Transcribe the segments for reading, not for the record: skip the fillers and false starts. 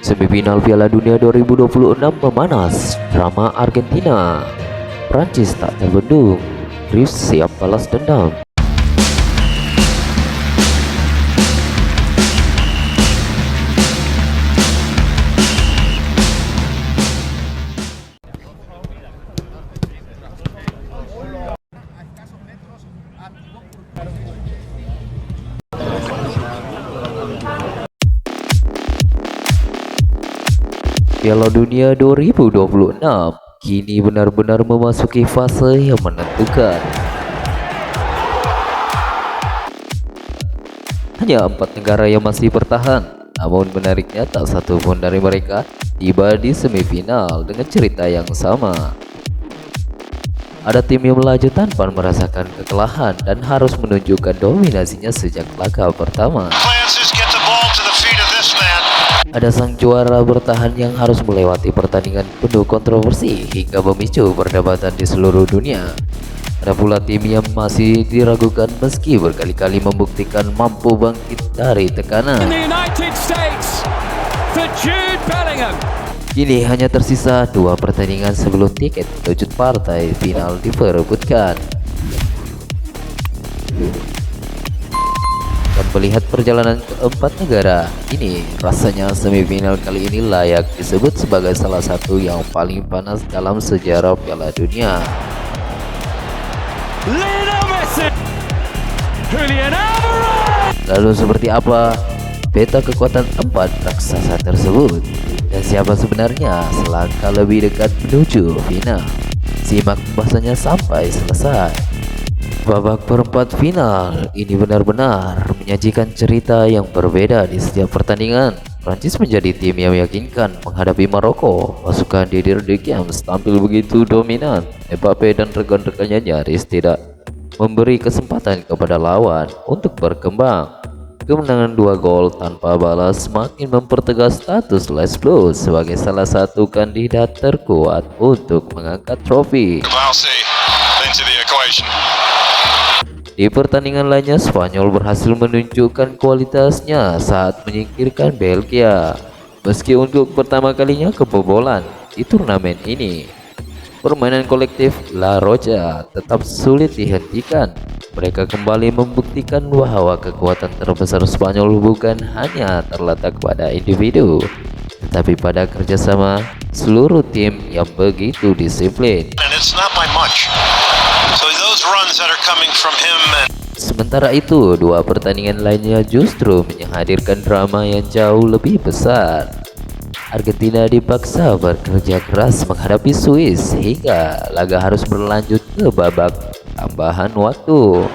Semifinal Piala Dunia 2026 memanas, drama Argentina. Prancis tak terbendung, Greece siap balas dendam. Piala Dunia 2026 kini benar-benar memasuki fase yang menentukan. Hanya 4 negara yang masih bertahan, namun menariknya tak satu pun dari mereka tiba di semifinal dengan cerita yang sama. Ada tim yang melaju tanpa merasakan kekalahan dan harus menunjukkan dominasinya sejak laga pertama. Ada sang juara bertahan yang harus melewati pertandingan penuh kontroversi hingga memicu perdebatan di seluruh dunia. Ada pula tim yang masih diragukan meski berkali-kali membuktikan mampu bangkit dari tekanan. Kini hanya tersisa 2 pertandingan sebelum tiket menuju partai final diperebutkan. Dan melihat perjalanan keempat negara ini, rasanya semifinal kali ini layak disebut sebagai salah satu yang paling panas dalam sejarah Piala Dunia. Lalu seperti apa peta kekuatan 4 raksasa tersebut? Dan siapa sebenarnya selangkah lebih dekat menuju final? Simak pembahasannya sampai selesai. Babak perempat final ini benar-benar menyajikan cerita yang berbeda di setiap pertandingan. Prancis menjadi tim yang meyakinkan menghadapi Maroko. Pasukan Didier Deschamps tampil begitu dominan. Mbappe dan rekan-rekannya nyaris tidak memberi kesempatan kepada lawan untuk berkembang. Kemenangan 2 gol tanpa balas semakin mempertegas status Les Bleus sebagai salah satu kandidat terkuat untuk mengangkat trofi. Di pertandingan lainnya, Spanyol berhasil menunjukkan kualitasnya saat menyingkirkan Belgia. Meski untuk pertama kalinya kebobolan di turnamen ini, permainan kolektif La Roja tetap sulit dihentikan. Mereka kembali membuktikan bahwa kekuatan terbesar Spanyol bukan hanya terletak pada individu, tetapi pada kerjasama seluruh tim yang begitu disiplin. Sementara itu, 2 pertandingan lainnya justru menghadirkan drama yang jauh lebih besar. Argentina dipaksa bekerja keras menghadapi Swiss hingga laga harus berlanjut ke babak tambahan waktu.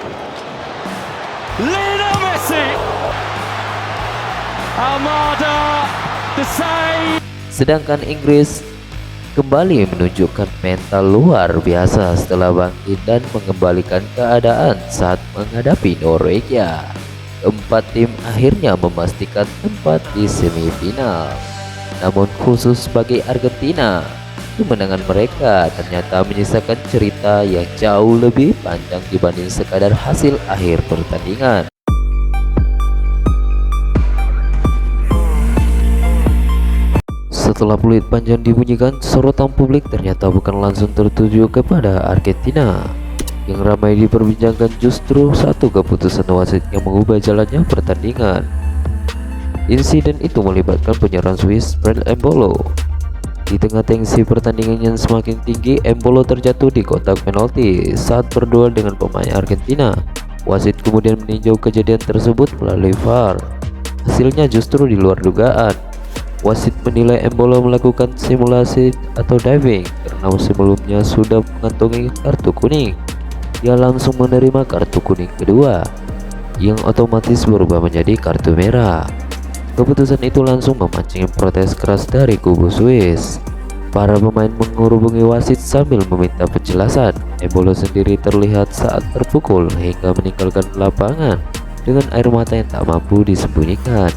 Sedangkan Inggris kembali menunjukkan mental luar biasa setelah bangkit dan mengembalikan keadaan saat menghadapi Norwegia. 4 tim akhirnya memastikan tempat di semifinal. Namun khusus bagi Argentina, kemenangan mereka ternyata menyisakan cerita yang jauh lebih panjang dibanding sekadar hasil akhir pertandingan. Setelah peluit panjang dibunyikan, sorotan publik ternyata bukan langsung tertuju kepada Argentina. Yang ramai diperbincangkan justru satu keputusan wasit yang mengubah jalannya pertandingan. Insiden itu melibatkan penyerang Swiss Brand Embolo. Di tengah tensi pertandingan yang semakin tinggi, Embolo terjatuh di kotak penalti saat berduel dengan pemain Argentina. Wasit kemudian meninjau kejadian tersebut melalui VAR. Hasilnya justru di luar dugaan. Wasit menilai Embolo melakukan simulasi atau diving karena sebelumnya sudah mengantongi kartu kuning. Dia langsung menerima kartu kuning kedua yang otomatis berubah menjadi kartu merah. Keputusan itu langsung memancing protes keras dari kubu Swiss. Para pemain menghubungi wasit sambil meminta penjelasan. Embolo sendiri terlihat saat terpukul hingga meninggalkan lapangan dengan air mata yang tak mampu disembunyikan.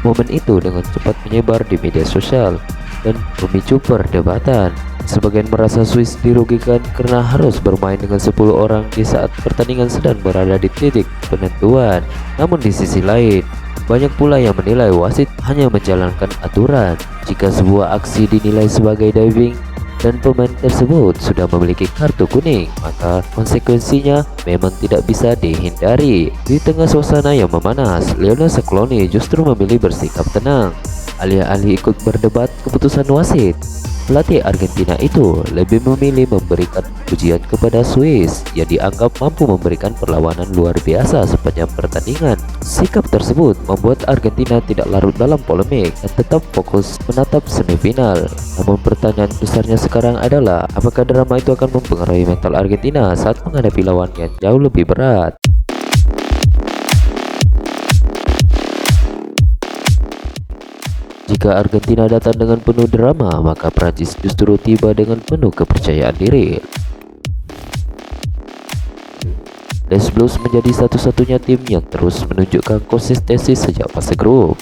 Momen itu dengan cepat menyebar di media sosial dan memicu perdebatan. Sebagian merasa Swiss dirugikan karena harus bermain dengan 10 orang di saat pertandingan sedang berada di titik penentuan. Namun di sisi lain, banyak pula yang menilai wasit hanya menjalankan aturan. Jika sebuah aksi dinilai sebagai diving dan pemain tersebut sudah memiliki kartu kuning, maka konsekuensinya memang tidak bisa dihindari. Di tengah suasana yang memanas, Lionel Scaloni justru memilih bersikap tenang. Alih-alih ikut berdebat keputusan wasit, pelatih Argentina itu lebih memilih memberikan pujian kepada Swiss yang dianggap mampu memberikan perlawanan luar biasa sepanjang pertandingan. Sikap tersebut membuat Argentina tidak larut dalam polemik dan tetap fokus menatap semifinal. Namun pertanyaan besarnya sekarang adalah, apakah drama itu akan mempengaruhi mental Argentina saat menghadapi lawan yang jauh lebih berat? Jika Argentina datang dengan penuh drama, maka Prancis justru tiba dengan penuh kepercayaan diri. Les Blues menjadi satu-satunya tim yang terus menunjukkan konsistensi sejak fase grup.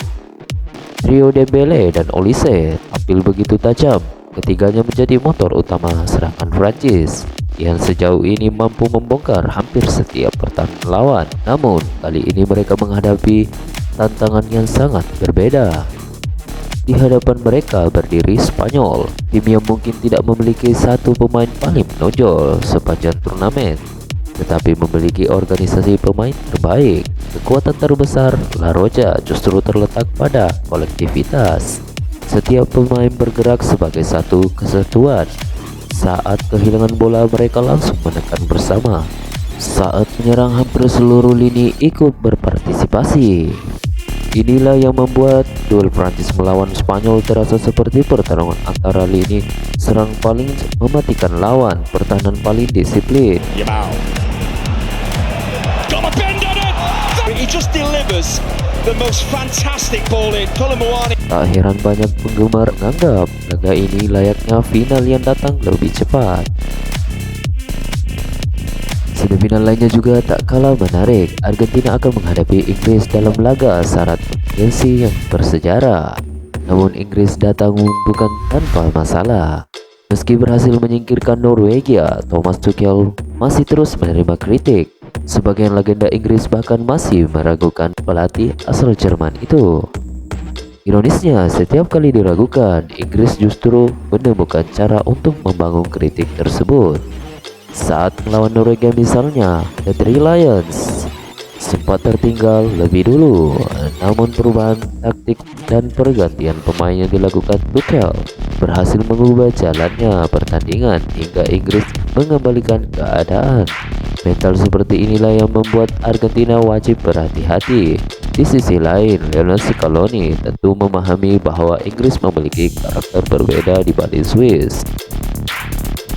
Trio Dembele dan Olise tampil begitu tajam, ketiganya menjadi motor utama serangan Prancis yang sejauh ini mampu membongkar hampir setiap pertahanan lawan. Namun, kali ini mereka menghadapi tantangan yang sangat berbeda. Di hadapan mereka berdiri Spanyol, tim yang mungkin tidak memiliki satu pemain paling menonjol sepanjang turnamen, tetapi memiliki organisasi pemain terbaik. Kekuatan terbesar La Roja justru terletak pada kolektivitas. Setiap pemain bergerak sebagai satu kesatuan. Saat kehilangan bola, mereka langsung menekan bersama. Saat menyerang, hampir seluruh lini ikut berpartisipasi. Inilah yang membuat duel Prancis melawan Spanyol terasa seperti pertarungan antara lini serang paling mematikan lawan pertahanan paling disiplin. Tak heran banyak penggemar menganggap laga ini layaknya final yang datang lebih cepat. Semifinal lainnya juga tak kalah menarik. Argentina akan menghadapi Inggris dalam laga syarat konferensi yang bersejarah. Namun Inggris datang bukan tanpa masalah. Meski berhasil menyingkirkan Norwegia, Thomas Tuchel masih terus menerima kritik. Sebagian legenda Inggris bahkan masih meragukan pelatih asal Jerman itu. Ironisnya, setiap kali diragukan, Inggris justru menemukan cara untuk membangun kritik tersebut. Saat melawan Norwegia misalnya, The Three Lions sempat tertinggal lebih dulu, namun perubahan taktik dan pergantian pemain yang dilakukan Tuchel berhasil mengubah jalannya pertandingan hingga Inggris mengembalikan keadaan. Mental seperti inilah yang membuat Argentina wajib berhati-hati. Di sisi lain, Lionel Scaloni tentu memahami bahwa Inggris memiliki karakter berbeda dibanding Swiss.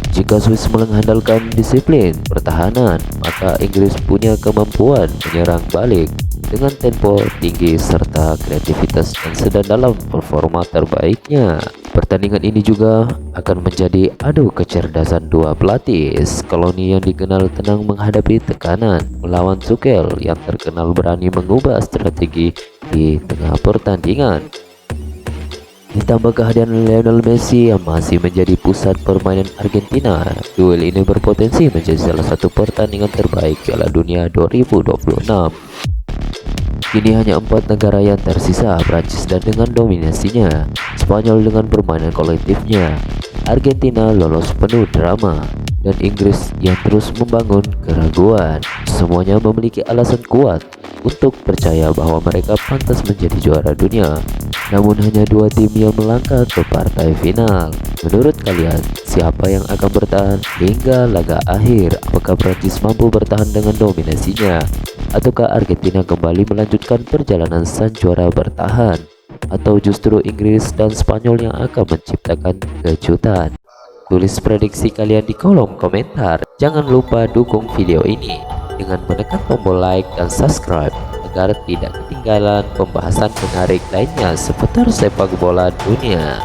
Jika Swiss mengandalkan disiplin pertahanan, maka Inggris punya kemampuan menyerang balik dengan tempo tinggi serta kreativitas yang sedang dalam performa terbaiknya. Pertandingan ini juga akan menjadi adu kecerdasan dua pelatih. Scaloni yang dikenal tenang menghadapi tekanan melawan Tuchel yang terkenal berani mengubah strategi di tengah pertandingan. Ditambah kehadiran Lionel Messi yang masih menjadi pusat permainan Argentina, duel ini berpotensi menjadi salah satu pertandingan terbaik Piala Dunia 2026. Kini hanya 4 negara yang tersisa, Prancis dan dengan dominasinya, Spanyol dengan permainan kolektifnya, Argentina lolos penuh drama, dan Inggris yang terus membangun keraguan. Semuanya memiliki alasan kuat untuk percaya bahwa mereka pantas menjadi juara dunia. Namun hanya 2 tim yang melangkah ke partai final. Menurut kalian, siapa yang akan bertahan hingga laga akhir? Apakah Prancis mampu bertahan dengan dominasinya? Ataukah Argentina kembali melanjutkan perjalanan sang juara bertahan? Atau justru Inggris dan Spanyol yang akan menciptakan kejutan? Tulis prediksi kalian di kolom komentar. Jangan lupa dukung video ini dengan menekan tombol like dan subscribe agar tidak ketinggalan pembahasan menarik lainnya seputar sepak bola dunia.